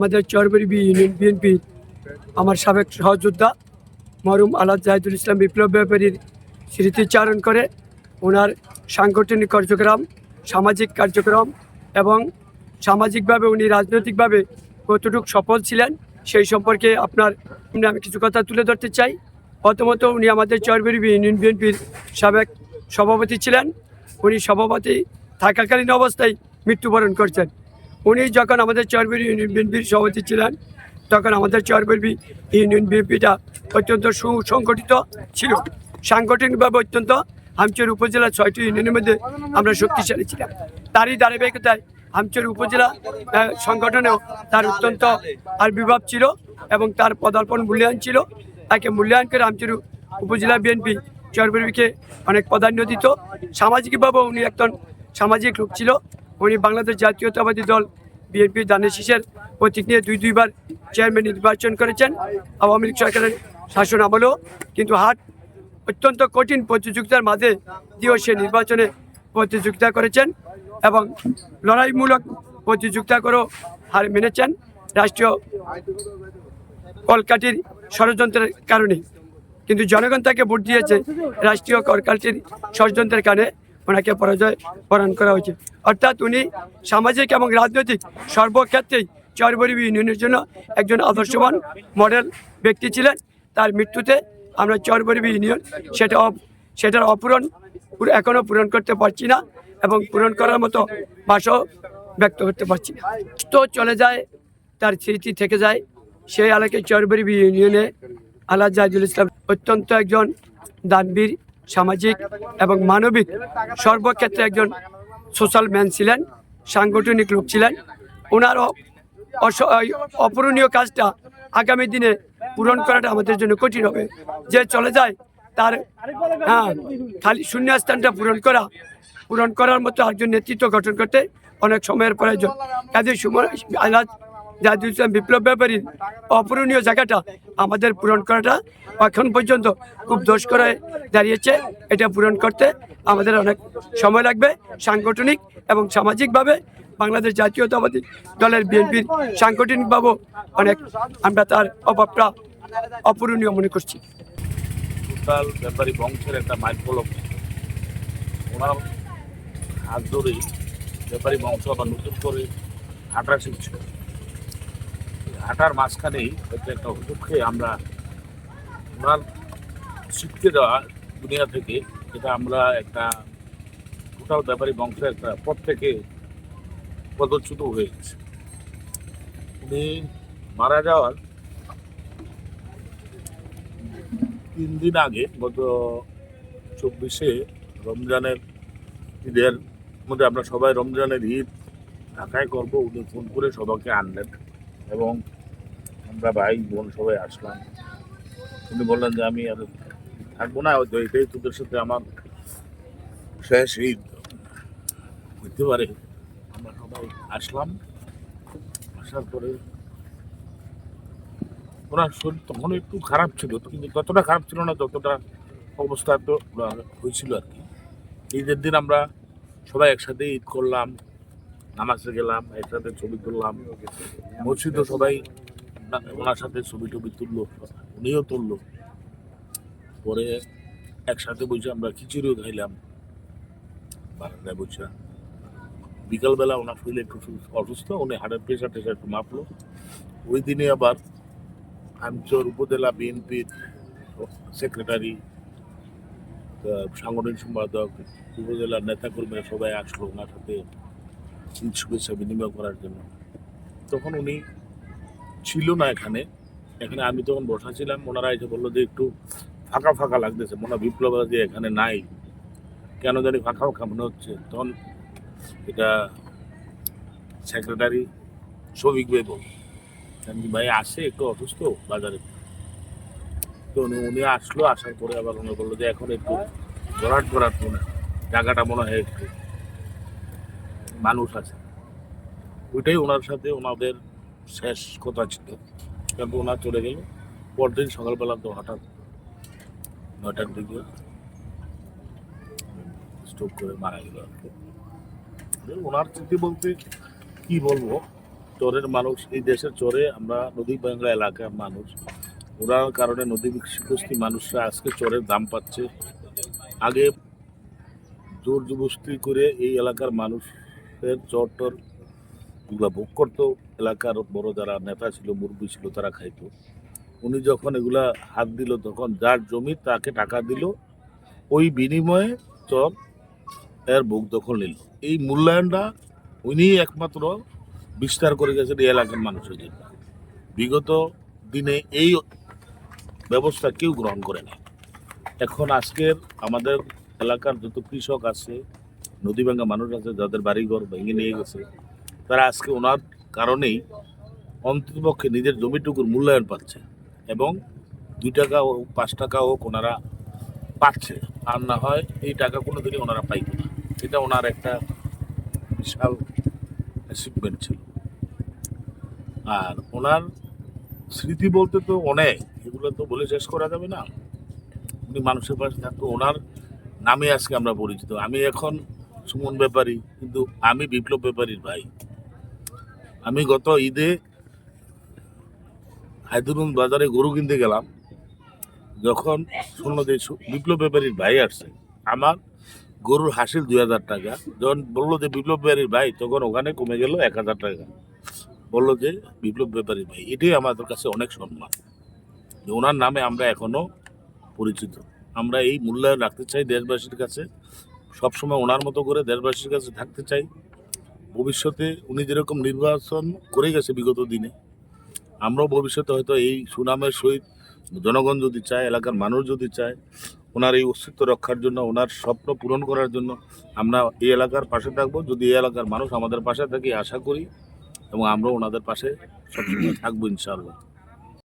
আমাদের চরবরি union BNP আমার সাবেক সহযোদ্ধা মরহুম আলাদ জাহিদুল ইসলাম বিপ্লব ব্যাপারীর স্মৃতিচারণ করে ওনার সাংগঠনিক কার্যক্রম, সামাজিক কার্যক্রম এবং সামাজিকভাবে উনি রাজনৈতিকভাবে কতটুকু সফল ছিলেন সেই সম্পর্কে আমি কিছু কথা তুলে ধরতে চাই। প্রথমত উনি আমাদের চরবরি ইউনিয়ন বিএনপির সাবেক সভাপতি ছিলেন। উনি সভাপতি থাকাকালীন অবস্থায় মৃত্যুবরণ করছেন। উনি যখন আমাদের চরবরি ইউনিয়ন বিএনপির সভাপতি ছিলেন তখন আমাদের চরবরি ইউনিয়ন বিএনপিটা অত্যন্ত সুসংগঠিত ছিল, সাংগঠনিকভাবে অত্যন্ত হামচর উপজেলা 6টি ইউনিয়নের মধ্যে আমরা শক্তিশালী ছিলাম। তারই ধারাবাহিকতায় হামচর উপজেলা সংগঠনেও তার অত্যন্ত আবির্ভাব ছিল এবং তার পদার্পণ মূল্যায়ন ছিল। তাকে মূল্যায়ন করে হামচর উপজেলা বিএনপি চরবরিকে অনেক প্রাধান্য দিত। সামাজিকভাবেও উনি একজন সামাজিক লোক ছিল। উনি বাংলাদেশ জাতীয়তাবাদী দল বিএনপি দানের শীষের প্রতীক নিয়ে দুইবার চেয়ারম্যান নির্বাচন করেছেন আওয়ামী লীগ সরকারের শাসন আমলেও। কিন্তু অত্যন্ত কঠিন প্রতিযোগিতার মাঝে দিয়েও সে নির্বাচনে প্রতিযোগিতা করেছেন এবং লড়াইমূলক প্রতিযোগিতা করেও হার মেনেছেন রাষ্ট্রীয় কলকাঠির ষড়যন্ত্রের কারণে। কিন্তু জনগণ তাকে ভোট দিয়েছে রাষ্ট্রীয় কলকাঠির ষড়যন্ত্রের কারণে ওনাকে পরাজয় বরণ করা হয়েছে। অর্থাৎ উনি সামাজিক এবং রাজনৈতিক সর্বক্ষেত্রেই চরবরি ইউনিয়নের জন্য একজন আদর্শবান মডেল ব্যক্তি ছিলেন। তার মৃত্যুতে আমরা চরবরি ইউনিয়ন সেটার অপূরণ এখনও পূরণ করতে পারছি না এবং পূরণ করার মতো ভাষাও ব্যক্ত করতে পারছি না। তো চলে যায়, তার স্মৃতি থেকে যায়। সেই এলাকায় চরবরি ইউনিয়নে আলাদ জাহিদুল ইসলাম অত্যন্ত একজন দানবীর, সামাজিক এবং মানবিক সর্বক্ষেত্রে একজন সোশ্যাল ম্যান ছিলেন, সাংগঠনিক লোক ছিলেন। ওনার অপূরণীয় কাজটা আগামী দিনে পূরণ করাটা আমাদের জন্য কঠিন হবে। যে চলে যায় তার খালি শূন্যস্থানটা পূরণ করার মতো একজন নেতৃত্ব গঠন করতে অনেক সময়ের প্রয়োজন। কাজে আলাদ জাহিদুল ইসলাম বিপ্লব ব্যাপারীর অপূরণীয় জায়গাটা আমাদের পূরণ করাটা এখন পর্যন্ত খুব দুষ্কর হয়ে দাঁড়িয়েছে। এটা পূরণ করতে আমাদের অনেক সময় লাগবে। সাংগঠনিক এবং সামাজিকভাবে বাংলাদেশ জাতীয়তাবাদী দলের বিএনপির সাংগঠনিকভাবেও অনেক আমরা তার অভাবটা অপূরণীয় মনে করছি। টোটাল ব্যাপারী বংশের একটা মাইলফলক, ওনার হাত ধরেই ব্যাপারী বংশ আবার নতুন করে হাঁটা শিখছিল। হাঁটার মাঝখানেই হয়তো একটা দুঃখে আমরা ওনার শিখতে দেওয়া দুনিয়া থেকে, যেটা আমরা একটা টোটাল ব্যাপারী বংশের একটা পথ থেকে পদচ্যুত হয়ে গেছে। উনি মারা যাওয়ার 3 দিন আগে, গত 24শে রমজানের ঈদের মধ্যে আমরা সবাই রমজানের ঈদ ঢাকায় করবো, উনি ফোন করে সবাইকে আনলেন এবং আমরা ভাই বোন সবাই আসলাম। উনি বললেন যে আমি আর থাকবো না, হয়তো এটাই তোদের সাথে আমার শেষ ঈদ হইতে পারে। আমরা সবাই আসলাম। আসার পরে ওনার শরীর তখন একটু খারাপ ছিল, কিন্তু ততটা খারাপ ছিল না যতটা অবস্থা তো হয়েছিল আর কি। ঈদের দিন আমরা সবাই একসাথে ঈদ করলাম, নামাজে গেলাম, একসাথে ছবি তুললাম, মসজিদও সবাই ওনার সাথে ছবি টবি তুললো, উনিও তুললো। পরে একসাথে বসে আমরা খিচুড়িও খাইলাম বারান্দায় বসে। বিকালবেলা ওনার শরীরে একটু অসুস্থ, উনি হার্টের প্রেশার টেশার একটু মাপলো। ওই দিনে আবার হামচর উপজেলা বিএনপির সেক্রেটারি, সাংগঠনিক সম্পাদক, উপজেলার নেতাকর্মীরা সবাই আসলো ওনার সাথে শুভেচ্ছা বিনিময় করার জন্য। তখন উনি ছিল না এখানে। আমি তখন বসা ছিলাম। ওনারা এসে বললো যে একটু ফাঁকা ফাঁকা লাগতেছে, মনে হয় বিপ্লব যে এখানে নাই, কেন জানি ফাঁকা ফাঁকা মনে হচ্ছে। তখন এটা সেক্রেটারি শফিক ভাই বল, ভাই আসে একটু অসুস্থ বাজারে। তো উনি আসলো, আসার পরে আবার উনি বললো যে এখন একটু ভরাট মনে জায়গাটা মনে হয় একটু মানুষ আছে। ওইটাই ওনার সাথে ওনাদের শেষ কথা ছিল। কিন্তু ওনার চলে গেল পরদিন সকালবেলা, তো হঠাৎ 9টার দিকে স্ট্রোক করে মারা গেল আর কি। ওনার স্মৃতি বলতে কি বলবো, চরের মানুষ, এই দেশের চরে আমরা নদী ভাঙ্গা এলাকার মানুষ, ওনার কারণে নদী বিকশিতী মানুষরা আজকে চরের দাম পাচ্ছে। আগে জোর জবস্তি করে এই এলাকার মানুষের চর টর এগুলা ভোগ করতো, এলাকার বড় যারা নেতা ছিল, মুরব্বী ছিল, তারা খাইতো। উনি যখন এগুলা হাত দিল, তখন যার জমি তাকে টাকা দিল, ওই বিনিময়ে চর এর ভোগ দখল নিল। এই মূল্যায়নটা উনি একমাত্র বিস্তার করে গেছেন এই এলাকার মানুষের জন্য। বিগত দিনে এই ব্যবস্থা কেউ গ্রহণ করে না। এখন আজকের আমাদের এলাকার যত কৃষক আছে, নদী ভাঙ্গা মানুষ আছে, যাদের বাড়িঘর ভেঙে নিয়ে গেছে, তারা আজকে ওনার কারণেই অন্ততপক্ষে নিজের জমিটুকুর মূল্যায়ন পাচ্ছে, এবং 2 টাকা ও 5 টাকা হোক ওনারা পাচ্ছে। আর না হয় এই টাকা কোনোদিনই ওনারা পাইত না। এটা ওনার একটা বিশাল অ্যাচিভমেন্ট ছিল। আর ওনার স্মৃতি বলতে তো অনেক, এগুলো তো বলে শেষ করা যাবে না। উনি মানুষের পাশে থাকতো, ওনার নামে আজকে আমরা পরিচিত। আমি এখন সুমন ব্যাপারী, কিন্তু আমি বিপ্লব ব্যাপারীর ভাই। আমি গত ঈদে হায়দুরুল বাজারে গরু কিনতে গেলাম, যখন শুনলো যে বিপ্লব ব্যাপারীর ভাই আসছে, আমার গরুর হাসিল 2000 টাকা। যখন বললো যে বিপ্লব ব্যাপারীর ভাই, তখন ওখানে কমে গেল 1000 টাকা। বললো যে বিপ্লব ব্যাপারীর ভাই। এটাই আমাদের কাছে অনেক সম্মান, যে ওনার নামে আমরা এখনো পরিচিত। আমরা এই মূল্যায়ন রাখতে চাই দেশবাসীর কাছে, সবসময় ওনার মতো করে দেশবাসীর কাছে থাকতে চাই। ভবিষ্যতে উনি যেরকম নির্বাচন করে গেছে বিগত দিনে, আমরাও ভবিষ্যতে হয়তো এই সুনামের সহিত, জনগণ যদি চায়, এলাকার মানুষ যদি চায়, ওনার এই অস্তিত্ব রক্ষার জন্য, ওনার স্বপ্ন পূরণ করার জন্য আমরা এই এলাকার পাশে থাকবো। যদি এই এলাকার মানুষ আমাদের পাশে থাকে, আশা করি, এবং আমরাও ওনাদের পাশে সবসময় থাকবো ইনশাআল্লাহ।